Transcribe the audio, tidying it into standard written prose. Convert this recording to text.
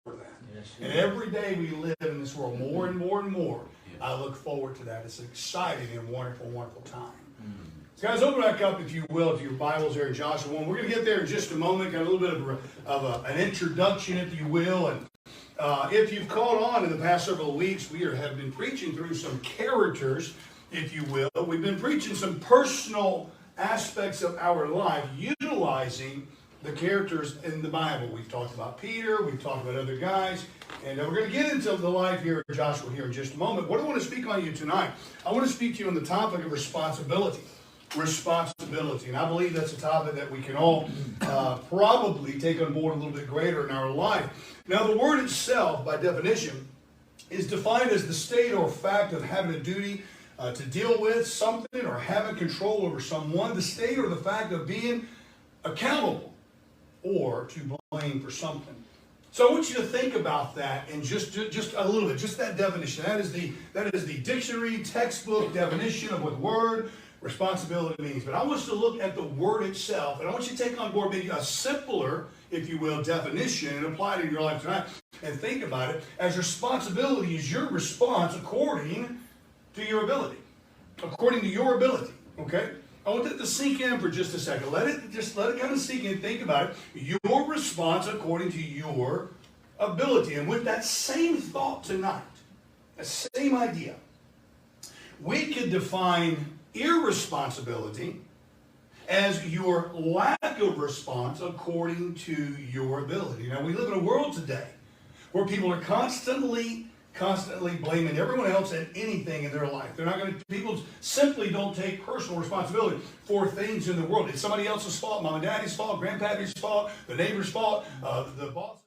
for that. And every day we live in this world, more and more and more, I look forward to that. It's an exciting and wonderful, wonderful time. So guys, open back up, if you will, to your Bibles there in Joshua 1. We're going to get there in just a moment. Got a little bit of an introduction, if you will. And if you've caught on in the past several weeks, we have been preaching through some characters, if you will. We've been preaching some personal aspects of our life, utilizing the characters in the Bible. We've talked about Peter, we've talked about other guys, and we're going to get into the life here of Joshua here in just a moment. What I want to speak on you tonight, I want to speak to you on the topic of responsibility. Responsibility, and I believe that's a topic that we can all probably take on board a little bit greater in our life. Now, the word itself, by definition, is defined as the state or fact of having a duty to deal with something or having control over someone, the state or the fact of being accountable or to blame for something. So I want you to think about that and just a little bit, just that definition. That is the dictionary textbook definition of what the word responsibility means. But I want you to look at the word itself, and I want you to take on board maybe a simpler, if you will, definition and apply it in your life tonight. And think about it as responsibility is your response according to your ability. According to your ability. Okay? I want that to sink in for just a second. Let it kind of sink in. Think about it. Your response according to your ability. And with that same thought tonight, that same idea, we could define irresponsibility as your lack of response according to your ability. Now, we live in a world today where people are constantly blaming everyone else and anything in their life. People simply don't take personal responsibility for things in the world. It's somebody else's fault, mom and daddy's fault, grandpappy's fault, the neighbor's fault, the boss.